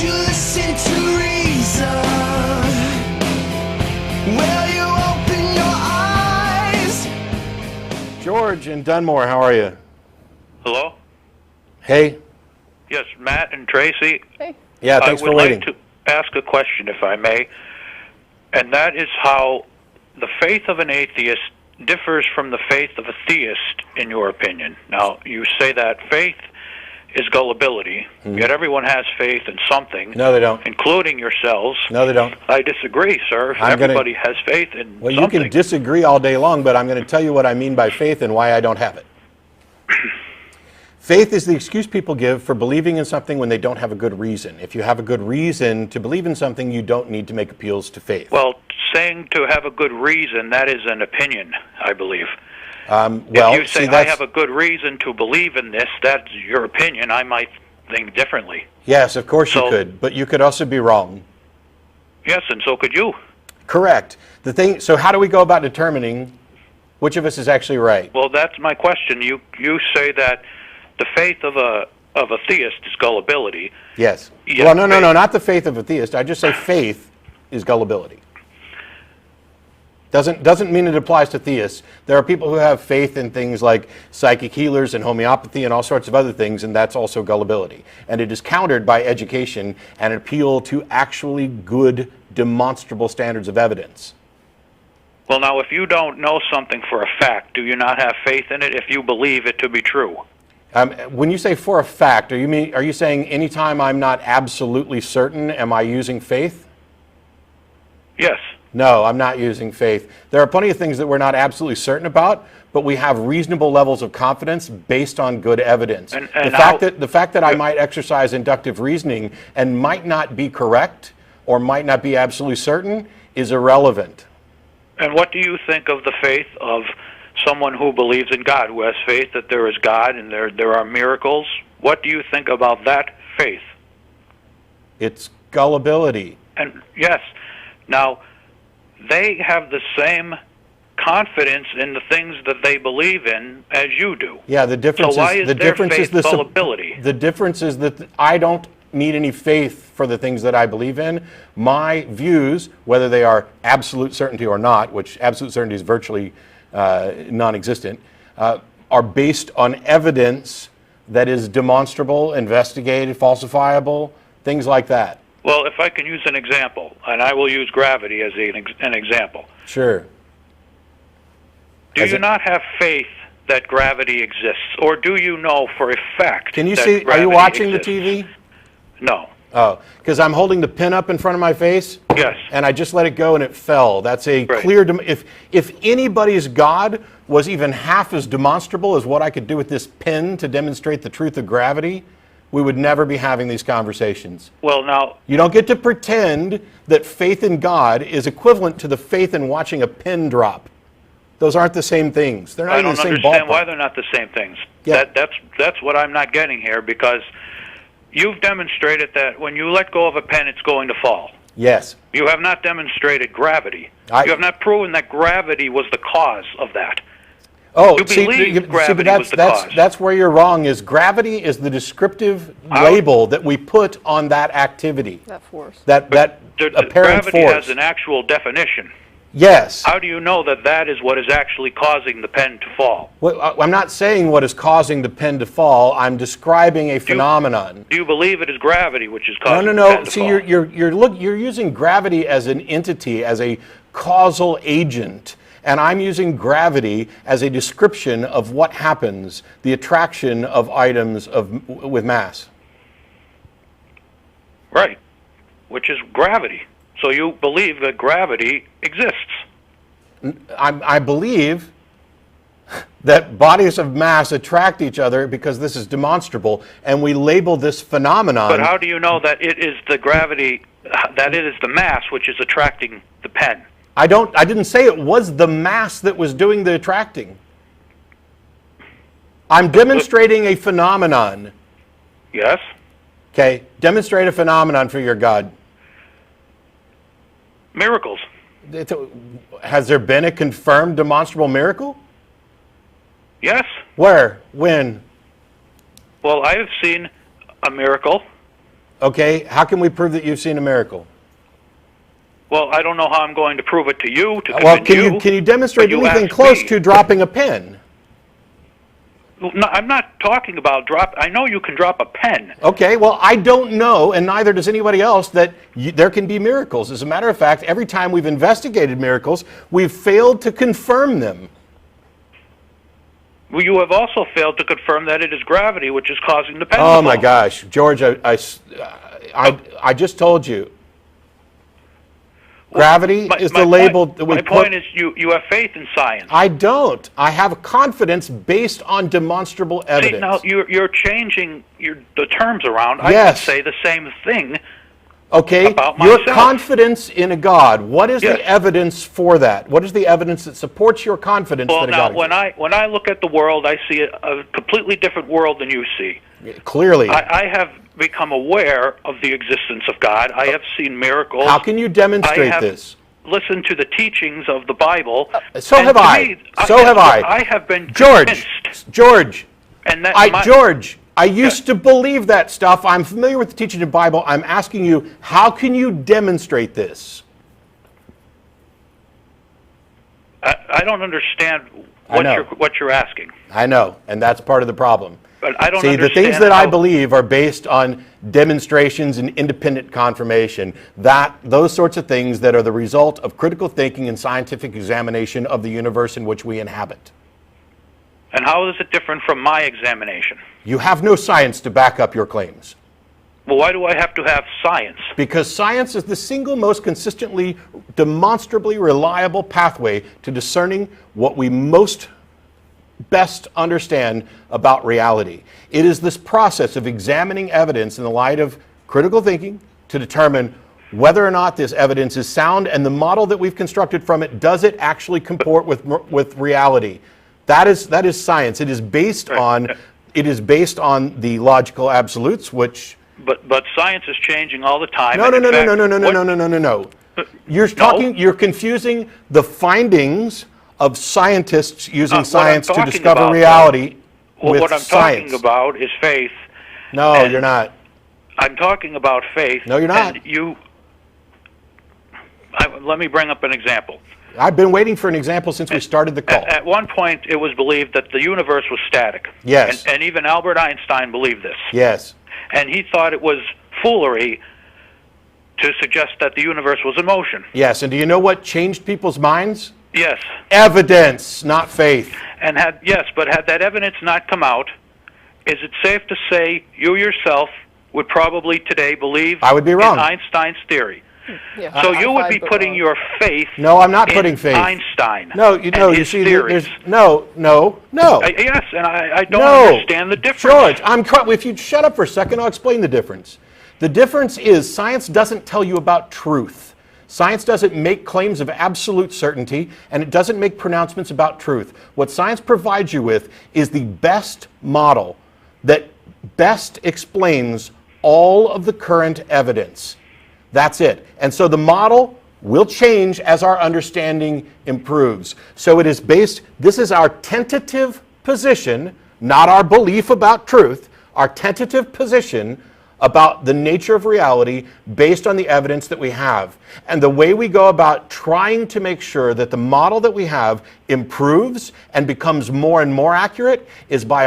you listen to reason? Will you open your eyes? George in Dunmore, how are you? Hello? Hey. Yes, Matt and Tracy. Hey. Yeah, thanks for waiting. I would like to ask a question, if I may, and that is how the faith of an atheist differs from the faith of a theist, in your opinion. Now, you say that faith is gullibility, yet everyone has faith in something. No, they don't. Including yourselves. No, they don't. I disagree, sir. Everybody has faith in Well, something. you can disagree all day long, but I'm going to tell you what I mean by faith and why I don't have it. Faith is the excuse people give for believing in something when they don't have a good reason. If you have a good reason to believe in something, you don't need to make appeals to faith. Well, saying to have a good reason, that is an opinion, I believe. Well, if you say, I have a good reason to believe in this, that's your opinion, I might think differently. Yes, of course you could, but you could also be wrong. Yes, and so could you. Correct. So how do we go about determining which of us is actually right? Well, that's my question. You say that the faith of a theist is gullibility. Yes. Well, no, not the faith of a theist. I just say faith is gullibility. Doesn't mean it applies to theists. There are people who have faith in things like psychic healers and homeopathy and all sorts of other things, and that's also gullibility. And it is countered by education and an appeal to actually good, demonstrable standards of evidence. Well, now, if you don't know something for a fact, do you not have faith in it if you believe it to be true? When you say for a fact, are you saying anytime I'm not absolutely certain, am I using faith? Yes. No, I'm not using faith. There are plenty of things that we're not absolutely certain about, but we have reasonable levels of confidence based on good evidence. The fact that I might exercise inductive reasoning and might not be correct or might not be absolutely certain is irrelevant. And what do you think of the faith of someone who believes in God, who has faith that there is God and there are miracles? What do you think about that faith? It's gullibility. And yes. Now, they have the same confidence in the things that they believe in as you do. Yeah, the difference is the gullibility. The difference is that I don't need any faith for the things that I believe in. My views, whether they are absolute certainty or not, which absolute certainty is virtually non-existent, are based on evidence that is demonstrable, investigated, falsifiable, things like that. Well, if I can use an example, and I will use gravity as an example. Sure. Do you not have faith that gravity exists, or do you know for a fact? Can you see? Are you watching the TV? No. Oh, because I'm holding the pin up in front of my face. Yes. And I just let it go and it fell. That's a clear. If anybody's God was even half as demonstrable as what I could do with this pin to demonstrate the truth of gravity, we would never be having these conversations. Well, now, you don't get to pretend that faith in God is equivalent to the faith in watching a pin drop. Those aren't the same things. They're not even the same ballpark. I don't understand why they're not the same things. Yeah. That's what I'm not getting here, because you've demonstrated that when you let go of a pen, it's going to fall. Yes. You have not demonstrated gravity. You have not proven that gravity was the cause of that. Oh, that's where you're wrong. Is gravity is the descriptive label that we put on that activity. That force. That apparent gravity force. has an actual definition. Yes. How do you know that that is what is actually causing the pen to fall? Well, I'm not saying what is causing the pen to fall. I'm describing a phenomenon. Do you believe it is gravity which is causing the pen to fall? See, you're using gravity as an entity, as a causal agent. And I'm using gravity as a description of what happens, the attraction of items with mass. Right, which is gravity. So you believe that gravity exists. I believe that bodies of mass attract each other because this is demonstrable, and we label this phenomenon. But how do you know that it is the gravity, that it is the mass which is attracting the pen? I didn't say it was the mass that was doing the attracting. I'm demonstrating a phenomenon. Yes. Okay, demonstrate a phenomenon for your God. Miracles. Has there been a confirmed demonstrable miracle? Yes. Where? When? Well, I have seen a miracle. Okay, how can we prove that you've seen a miracle? Well, I don't know how I'm going to prove it to you, to Well, convince can you demonstrate but you anything asked close me. to dropping a pen? No, I'm not talking about drop. I know you can drop a pen. Okay, well, I don't know, and neither does anybody else, that there can be miracles. As a matter of fact, every time we've investigated miracles, we've failed to confirm them. Well, you have also failed to confirm that it is gravity which is causing the pen to Oh fall. my gosh, George, I just told you. Gravity is the label that we My put. point is you have faith in science. I don't. I have confidence based on demonstrable evidence. See, now you're changing the terms around. Yes. I would say the same thing. Okay, About your myself. confidence in a God. What is Yes. the evidence for that? What is the evidence that supports your confidence Well, that a now God exists? when I look at the world, I see a completely different world than you see. Clearly. I have become aware of the existence of God. I have seen miracles. How can you demonstrate I have this? listened to the teachings of the Bible. So and have to I. me, So have I. I have been George, convinced. George, And that George, I used to believe that stuff. I'm familiar with the teaching of the Bible. I'm asking you, how can you demonstrate this? I don't understand I know. what you're asking. I know, and that's part of the problem. But I don't See, the understand things that I how- believe are based on demonstrations and independent confirmation. Those sorts of things that are the result of critical thinking and scientific examination of the universe in which we inhabit. And how is it different from my examination? You have no science to back up your claims. Well, why do I have to have science? Because science is the single most consistently, demonstrably reliable pathway to discerning what we most best understand about reality. It is this process of examining evidence in the light of critical thinking to determine whether or not this evidence is sound, and the model that we've constructed from it, does it actually comport with reality? That is science. It is based on the logical absolutes, which But science is changing all the time. no. You're confusing the findings of scientists using science to discover reality with what I'm science. talking about is faith. No, and you're not. I'm talking about faith. No, you're not. And let me bring up an example. I've been waiting for an example since we started the call. At one point, it was believed that the universe was static. Yes. And even Albert Einstein believed this. Yes. And he thought it was foolery to suggest that the universe was in motion. Yes. And do you know what changed people's minds? Yes. Evidence, not faith. And had that evidence not come out, is it safe to say you yourself would probably today believe I would be wrong. in Einstein's theory? Yeah, So you would I'd be vote putting wrong. your faith No, I'm not in putting faith. Einstein. No, and you his see, theories. there's no. Yes, and I don't No. understand the difference. George, if you shut up for a second, I'll explain the difference. The difference is science doesn't tell you about truth. Science doesn't make claims of absolute certainty, and it doesn't make pronouncements about truth. What science provides you with is the best model that best explains all of the current evidence. That's it. And so the model will change as our understanding improves. So it is this is our tentative position, not our belief about truth, our tentative position about the nature of reality based on the evidence that we have. And the way we go about trying to make sure that the model that we have improves and becomes more and more accurate is by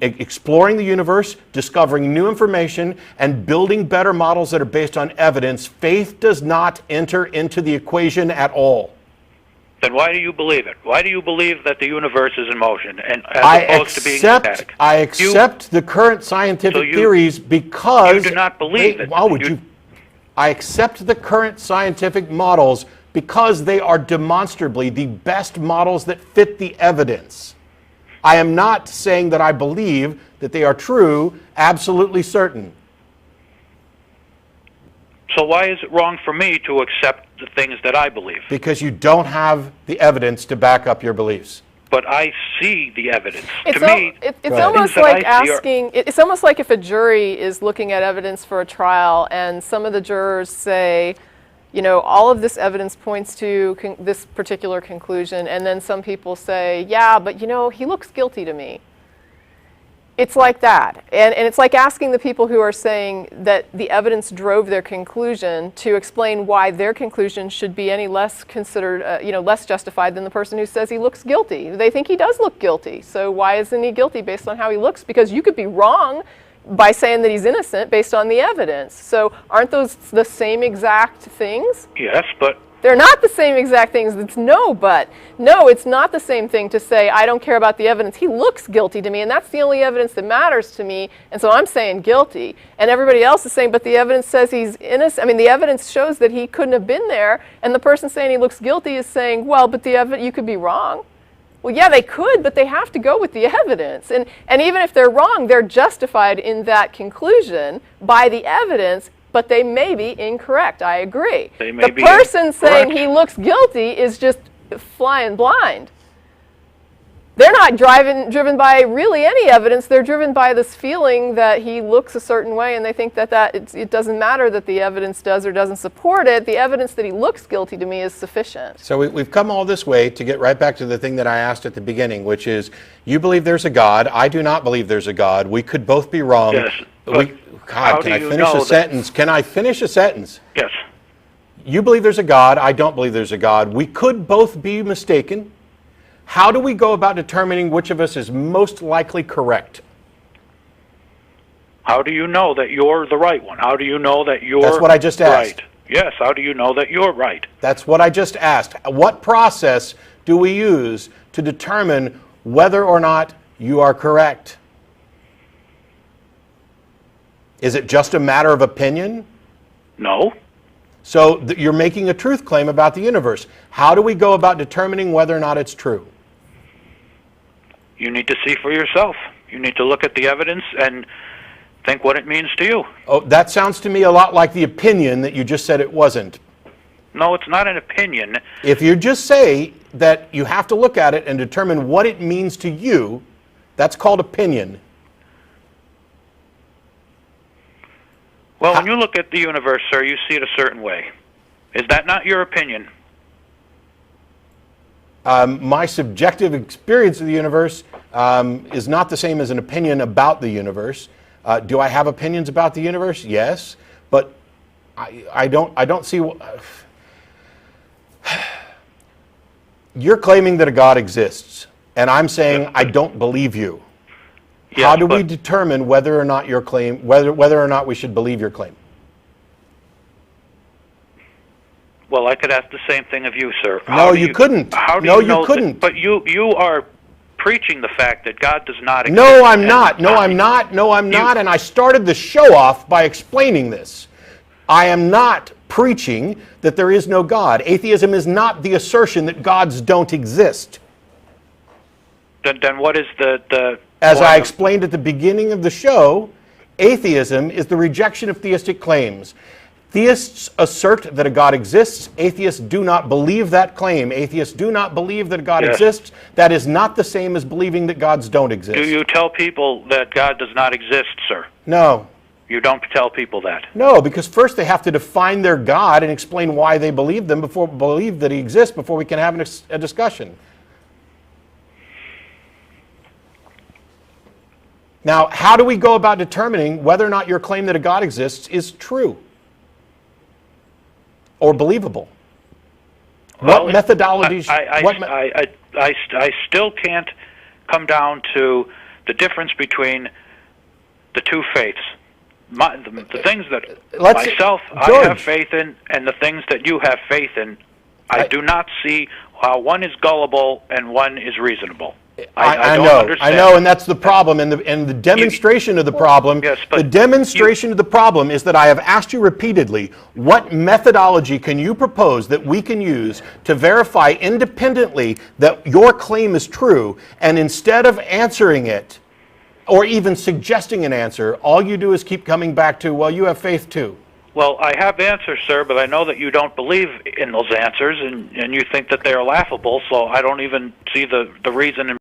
exploring the universe, discovering new information, and building better models that are based on evidence. Faith does not enter into the equation at all. Then why do you believe it? Why do you believe that the universe is in motion, and as opposed to being static? I accept the current scientific theories because you do not believe it. I accept the current scientific models because they are demonstrably the best models that fit the evidence. I am not saying that I believe that they are true, absolutely certain. So why is it wrong for me to accept the things that I believe? Because you don't have the evidence to back up your beliefs. But I see the evidence. It's things almost that like I see are- asking. It's almost like if a jury is looking at evidence for a trial, and some of the jurors say, you know, all of this evidence points to this particular conclusion, and then some people say, yeah, but you know, he looks guilty to me. It's like that. And it's like asking the people who are saying that the evidence drove their conclusion to explain why their conclusion should be any less considered, less justified than the person who says he looks guilty. They think he does look guilty. So why isn't he guilty based on how he looks? Because you could be wrong by saying that he's innocent based on the evidence. So aren't those the same exact things? Yes, but they're not the same exact things. It's no, it's not the same thing to say, I don't care about the evidence. He looks guilty to me, and that's the only evidence that matters to me, and so I'm saying guilty. And everybody else is saying, but the evidence says he's innocent. I mean, the evidence shows that he couldn't have been there, and the person saying he looks guilty is saying, well, but the evidence, you could be wrong. Well, yeah, they could, but they have to go with the evidence. And even if they're wrong, they're justified in that conclusion by the evidence, but they may be incorrect. I agree. They may be the person saying correct. he looks guilty is just flying blind. They're not driven by really any evidence. They're driven by this feeling that he looks a certain way, and they think that it doesn't matter that the evidence does or doesn't support it. The evidence that he looks guilty to me is sufficient. So we've come all this way to get right back to the thing that I asked at the beginning, which is, you believe there's a God. I do not believe there's a God. We could both be wrong. Yes. God, can I finish a sentence? Can I finish a sentence? Yes. You believe there's a God. I don't believe there's a God. We could both be mistaken. How do we go about determining which of us is most likely correct? How do you know that you're the right one? How do you know that you're That's what I just asked. right? Yes, how do you know that you're right? That's what I just asked. What process do we use to determine whether or not you are correct? Is it just a matter of opinion? No. So you're making a truth claim about the universe. How do we go about determining whether or not it's true? You need to see for yourself. You need to look at the evidence and think what it means to you. Oh, that sounds to me a lot like the opinion that you just said it wasn't. No, it's not an opinion. If you just say that you have to look at it and determine what it means to you, that's called opinion. Well, when you look at the universe, sir, you see it a certain way. Is that not your opinion? My subjective experience of the universe is not the same as an opinion about the universe. Do I have opinions about the universe? Yes, but I don't see. You're claiming that a God exists, and I'm saying I don't believe you. Yes, how do we determine whether or not your claim, whether or not we should believe your claim? Well, I could ask the same thing of you, sir. No, you couldn't. No, you couldn't. But you are preaching the fact that God does not exist. No, I'm not. No, I'm not. No, I'm not. And I started the show off by explaining this. I am not preaching that there is no God. Atheism is not the assertion that gods don't exist. Then what is the As I explained at the beginning of the show, atheism is the rejection of theistic claims. Theists assert that a God exists. Atheists do not believe that claim. Atheists do not believe that a God exists. That is not the same as believing that gods don't exist. Do you tell people that God does not exist, sir? No. You don't tell people that? No, because first they have to define their God and explain why they believe that he exists before we can have a discussion. Now, how do we go about determining whether or not your claim that a God exists is true or believable? Well, what methodologies? I still can't come down to the difference between the two faiths. The things that I have faith in, and the things that you have faith in, I do not see how one is gullible and one is reasonable. I don't understand. I know, and that's the problem. And the demonstration of the problem, the demonstration of the problem is that I have asked you repeatedly, what methodology can you propose that we can use to verify independently that your claim is true, and instead of answering it, or even suggesting an answer, all you do is keep coming back to, well, you have faith too. Well, I have answers, sir, but I know that you don't believe in those answers, and you think that they are laughable, so I don't even see the reason in